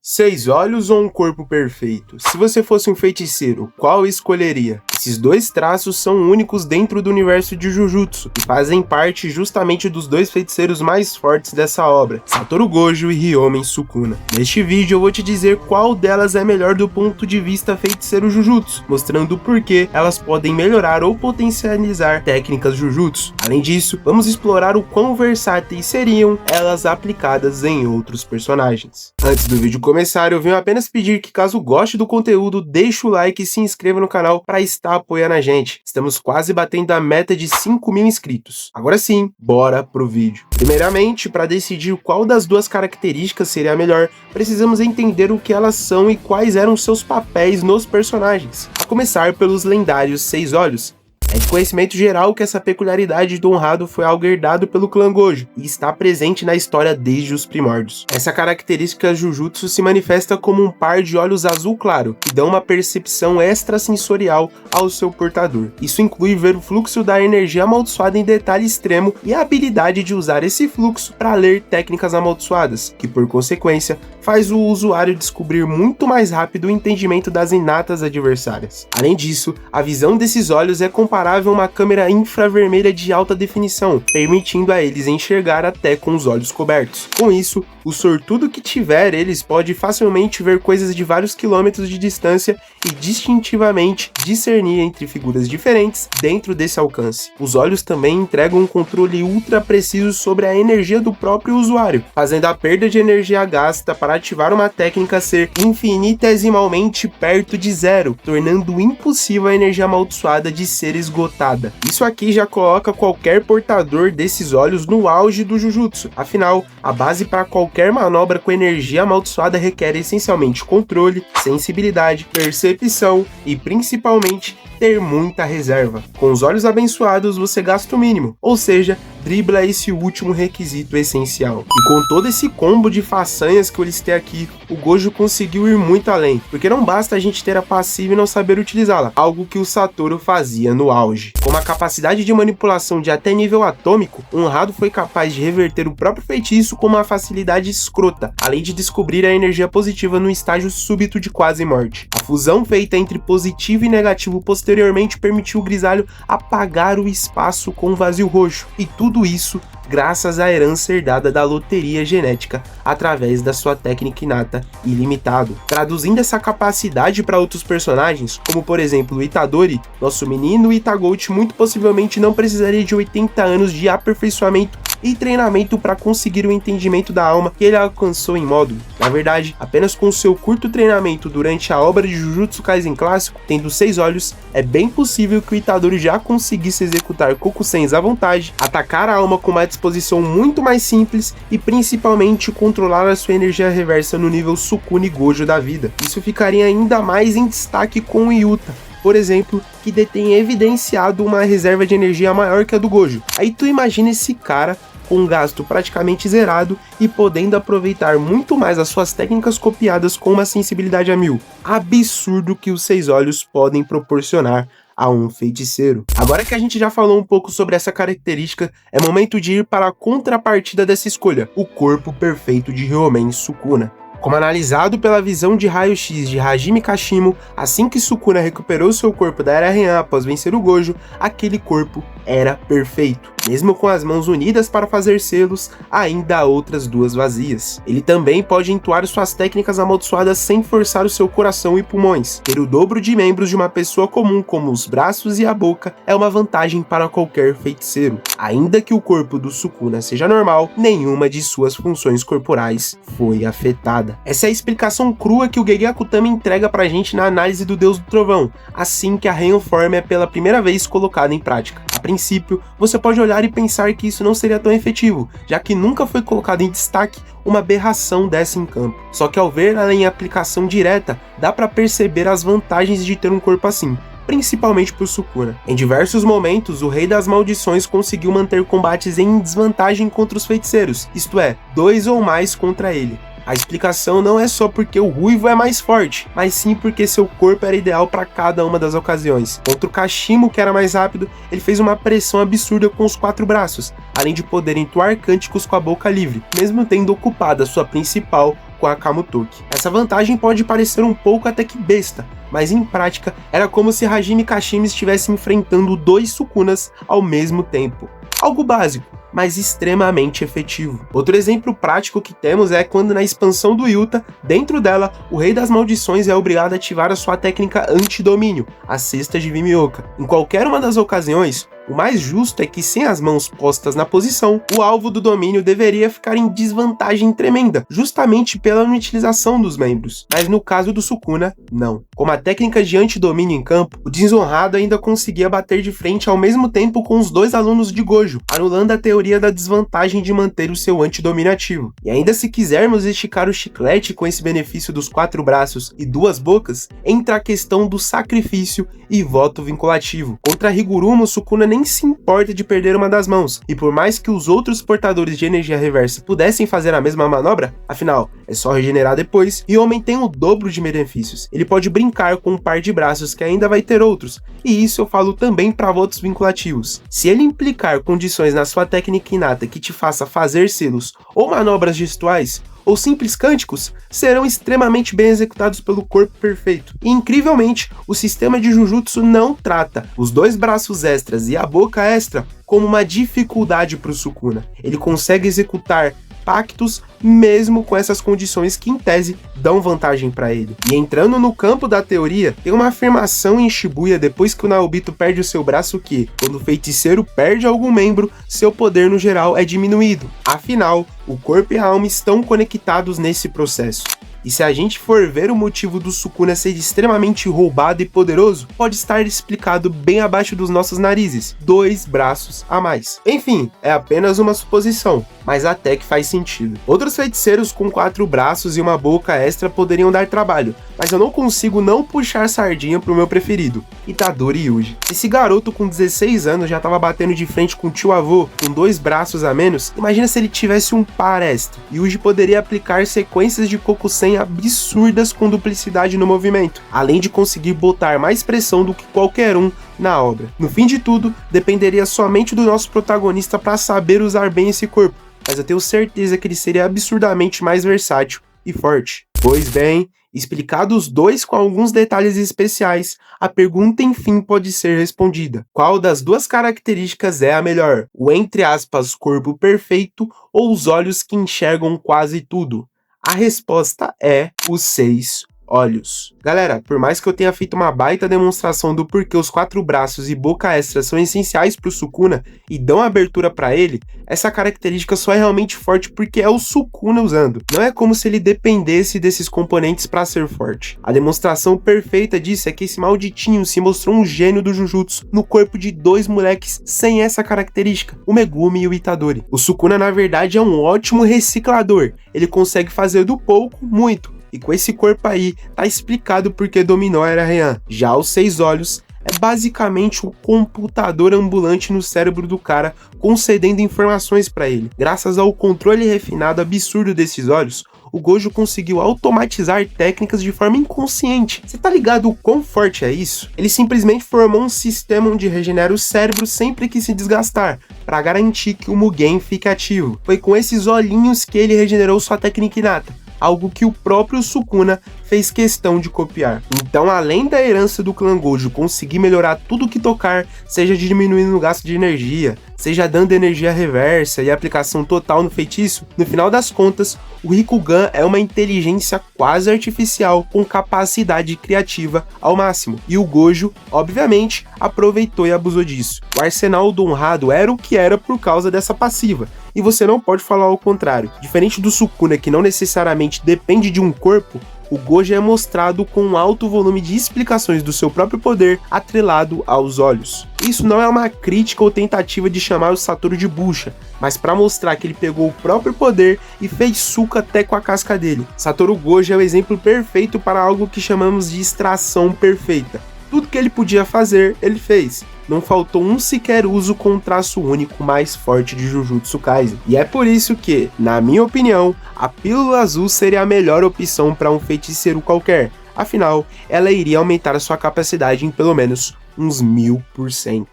6 olhos ou um corpo perfeito? Se você fosse um feiticeiro, qual escolheria? Esses dois traços são únicos dentro do universo de Jujutsu e fazem parte justamente dos dois feiticeiros mais fortes dessa obra, Satoru Gojo e Ryomen Sukuna. Neste vídeo eu vou te dizer qual delas é melhor do ponto de vista feiticeiro Jujutsu, mostrando o porquê elas podem melhorar ou potencializar técnicas Jujutsu. Além disso, vamos explorar o quão versáteis seriam elas aplicadas em outros personagens. Antes do vídeo começar, eu venho apenas pedir que, caso goste do conteúdo, deixe o like e se inscreva no canal para estar apoiando a gente. Estamos quase batendo a meta de 5.000 inscritos. Agora sim, bora pro vídeo. Primeiramente, para decidir qual das duas características seria a melhor, precisamos entender o que elas são e quais eram seus papéis nos personagens. A começar pelos lendários 6 olhos. É de conhecimento geral que essa peculiaridade do honrado foi algo herdado pelo clã Gojo e está presente na história desde os primórdios. Essa característica Jujutsu se manifesta como um par de olhos azul claro, que dão uma percepção extrasensorial ao seu portador. Isso inclui ver o fluxo da energia amaldiçoada em detalhe extremo e a habilidade de usar esse fluxo para ler técnicas amaldiçoadas, que por consequência faz o usuário descobrir muito mais rápido o entendimento das inatas adversárias. Além disso, a visão desses olhos é comparável a uma câmera infravermelha de alta definição, permitindo a eles enxergar até com os olhos cobertos. Com isso, o sortudo que tiver eles pode facilmente ver coisas de vários quilômetros de distância e distintivamente discernir entre figuras diferentes dentro desse alcance. Os olhos também entregam um controle ultra preciso sobre a energia do próprio usuário, fazendo a perda de energia gasta para ativar uma técnica ser infinitesimalmente perto de zero, tornando impossível a energia amaldiçoada de ser esgotada. Isso aqui já coloca qualquer portador desses olhos no auge do Jujutsu, afinal, a base para qualquer manobra com energia amaldiçoada requer essencialmente controle, sensibilidade, percepção e principalmente ter muita reserva. Com os olhos abençoados você gasta o mínimo, ou seja, dribla esse último requisito essencial. E com todo esse combo de façanhas que eu listei aqui, o Gojo conseguiu ir muito além, porque não basta a gente ter a passiva e não saber utilizá-la, algo que o Satoru fazia no auge. Com uma capacidade de manipulação de até nível atômico, o honrado foi capaz de reverter o próprio feitiço com uma facilidade escrota, além de descobrir a energia positiva no estágio súbito de quase morte. A fusão feita entre positivo e negativo posteriormente permitiu o grisalho apagar o espaço com o vazio roxo, e tudo isso graças à herança herdada da loteria genética através da sua técnica inata ilimitado. Traduzindo essa capacidade para outros personagens, como por exemplo o Itadori, nosso menino Itagout muito possivelmente não precisaria de 80 anos de aperfeiçoamento e treinamento para conseguir o entendimento da alma que ele alcançou em módulo. Na verdade, apenas com seu curto treinamento durante a obra de Jujutsu Kaisen clássico, tendo 6 olhos, é bem possível que o Itadori já conseguisse executar Kokusens à vontade, atacar a alma com uma disposição muito mais simples e principalmente controlar a sua energia reversa no nível Sukuna e Gojo da vida. Isso ficaria ainda mais em destaque com o Yuta, por exemplo, que detém evidenciado uma reserva de energia maior que a do Gojo. Aí tu imagina esse cara com um gasto praticamente zerado e podendo aproveitar muito mais as suas técnicas copiadas com uma sensibilidade a 1000. Absurdo que os 6 olhos podem proporcionar a um feiticeiro. Agora que a gente já falou um pouco sobre essa característica, é momento de ir para a contrapartida dessa escolha, o corpo perfeito de Ryomen Sukuna. Como analisado pela visão de raio-x de Hajime Kashimo, assim que Sukuna recuperou seu corpo da Era Heian após vencer o Gojo, aquele corpo era perfeito. Mesmo com as mãos unidas para fazer selos, ainda há outras duas vazias. Ele também pode entoar suas técnicas amaldiçoadas sem forçar o seu coração e pulmões. Ter o dobro de membros de uma pessoa comum, como os braços e a boca, é uma vantagem para qualquer feiticeiro. Ainda que o corpo do Sukuna seja normal, nenhuma de suas funções corporais foi afetada. Essa é a explicação crua que o Gege Akutami entrega pra gente na análise do Deus do Trovão, assim que a Heian Form é pela primeira vez colocada em prática. A princípio, você pode olhar e pensar que isso não seria tão efetivo, já que nunca foi colocado em destaque uma aberração dessa em campo. Só que ao ver ela em aplicação direta, dá pra perceber as vantagens de ter um corpo assim, principalmente por Sukuna. Em diversos momentos, o Rei das Maldições conseguiu manter combates em desvantagem contra os feiticeiros, isto é, 2 ou mais contra ele. A explicação não é só porque o ruivo é mais forte, mas sim porque seu corpo era ideal para cada uma das ocasiões. Contra o Kashimo, que era mais rápido, ele fez uma pressão absurda com os 4 braços, além de poder entoar cânticos com a boca livre, mesmo tendo ocupado a sua principal com a Kamutoki. Essa vantagem pode parecer um pouco até que besta, mas em prática era como se Hajime Kashima estivesse enfrentando 2 Sukunas ao mesmo tempo. Algo básico, mas extremamente efetivo. Outro exemplo prático que temos é quando na expansão do Yuta, dentro dela, o Rei das Maldições é obrigado a ativar a sua técnica anti-domínio, a Cesta de Vimioka. Em qualquer uma das ocasiões, o mais justo é que, sem as mãos postas na posição, o alvo do domínio deveria ficar em desvantagem tremenda, justamente pela inutilização dos membros. Mas no caso do Sukuna, não. Com a técnica de antidomínio em campo, o desonrado ainda conseguia bater de frente ao mesmo tempo com os 2 alunos de Gojo, anulando a teoria da desvantagem de manter o seu antidomínio ativo. E ainda se quisermos esticar o chiclete com esse benefício dos 4 braços e 2 bocas, entra a questão do sacrifício e voto vinculativo. Contra Higurumo, o Sukuna nem se importa de perder uma das mãos, e por mais que os outros portadores de energia reversa pudessem fazer a mesma manobra, afinal, é só regenerar depois, e o homem tem o dobro de benefícios. Ele pode brincar com um par de braços que ainda vai ter outros, e isso eu falo também para votos vinculativos. Se ele implicar condições na sua técnica inata que te faça fazer selos ou manobras gestuais, ou simples cânticos, serão extremamente bem executados pelo corpo perfeito. E incrivelmente, o sistema de Jujutsu não trata os 2 braços extras e a boca extra como uma dificuldade para o Sukuna. Ele consegue executar pactos mesmo com essas condições que em tese dão vantagem para ele. E entrando no campo da teoria, tem uma afirmação em Shibuya depois que o Naobito perde o seu braço que, quando o feiticeiro perde algum membro, seu poder no geral é diminuído. Afinal, o corpo e a alma estão conectados nesse processo. E se a gente for ver o motivo do Sukuna ser extremamente roubado e poderoso, pode estar explicado bem abaixo dos nossos narizes, 2 braços a mais. Enfim, é apenas uma suposição, mas até que faz sentido. Outros feiticeiros com 4 braços e uma boca extra poderiam dar trabalho, mas eu não consigo não puxar sardinha pro meu preferido, Itadori Yuji. Esse garoto com 16 anos já tava batendo de frente com o tio avô, com 2 braços a menos, imagina se ele tivesse um par extra. Yuji poderia aplicar sequências de Kokusen absurdas com duplicidade no movimento, além de conseguir botar mais pressão do que qualquer um na obra. No fim de tudo, dependeria somente do nosso protagonista para saber usar bem esse corpo, mas eu tenho certeza que ele seria absurdamente mais versátil e forte. Pois bem, explicados os 2 com alguns detalhes especiais, a pergunta enfim pode ser respondida. Qual das 2 características é a melhor? O entre aspas corpo perfeito ou os olhos que enxergam quase tudo? A resposta é os 6 olhos. Galera, por mais que eu tenha feito uma baita demonstração do porquê os 4 braços e boca extra são essenciais para o Sukuna e dão abertura para ele, essa característica só é realmente forte porque é o Sukuna usando. Não é como se ele dependesse desses componentes para ser forte. A demonstração perfeita disso é que esse malditinho se mostrou um gênio do Jujutsu no corpo de 2 moleques sem essa característica, o Megumi e o Itadori. O Sukuna na verdade é um ótimo reciclador, ele consegue fazer do pouco muito. E com esse corpo aí, tá explicado porque dominou a Era Heian. Já os 6 olhos é basicamente um computador ambulante no cérebro do cara, concedendo informações para ele. Graças ao controle refinado absurdo desses olhos, o Gojo conseguiu automatizar técnicas de forma inconsciente. Você tá ligado o quão forte é isso? Ele simplesmente formou um sistema onde regenera o cérebro sempre que se desgastar, para garantir que o Mugen fique ativo. Foi com esses olhinhos que ele regenerou sua técnica inata, algo que o próprio Sukuna fez questão de copiar. Então, além da herança do clã Gojo conseguir melhorar tudo que tocar, seja diminuindo o gasto de energia, seja dando energia reversa e aplicação total no feitiço, no final das contas, o Rikugan é uma inteligência quase artificial com capacidade criativa ao máximo. E o Gojo, obviamente, aproveitou e abusou disso. O arsenal do honrado era o que era por causa dessa passiva, e você não pode falar o contrário. Diferente do Sukuna, que não necessariamente depende de um corpo, o Gojo é mostrado com um alto volume de explicações do seu próprio poder atrelado aos olhos. Isso não é uma crítica ou tentativa de chamar o Satoru de bucha, mas para mostrar que ele pegou o próprio poder e fez suco até com a casca dele. Satoru Gojo é o exemplo perfeito para algo que chamamos de extração perfeita. Tudo que ele podia fazer, ele fez. Não faltou um sequer uso com o traço único mais forte de Jujutsu Kaisen. E é por isso que, na minha opinião, a pílula azul seria a melhor opção para um feiticeiro qualquer. Afinal, ela iria aumentar a sua capacidade em pelo menos uns 1000%.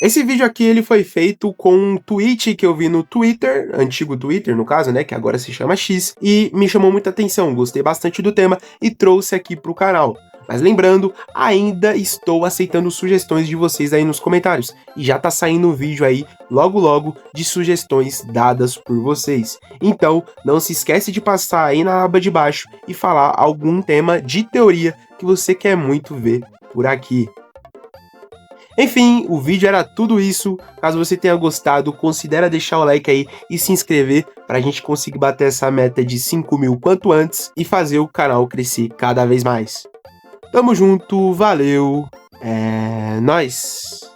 Esse vídeo aqui ele foi feito com um tweet que eu vi no Twitter, antigo Twitter no caso, né, que agora se chama X, e me chamou muita atenção, gostei bastante do tema e trouxe aqui pro canal. Mas lembrando, ainda estou aceitando sugestões de vocês aí nos comentários, e já tá saindo um vídeo aí, logo logo, de sugestões dadas por vocês. Então, não se esquece de passar aí na aba de baixo e falar algum tema de teoria que você quer muito ver por aqui. Enfim, o vídeo era tudo isso. Caso você tenha gostado, considere deixar o like aí e se inscrever para a gente conseguir bater essa meta de 5.000 quanto antes e fazer o canal crescer cada vez mais. Tamo junto, valeu, é nóis!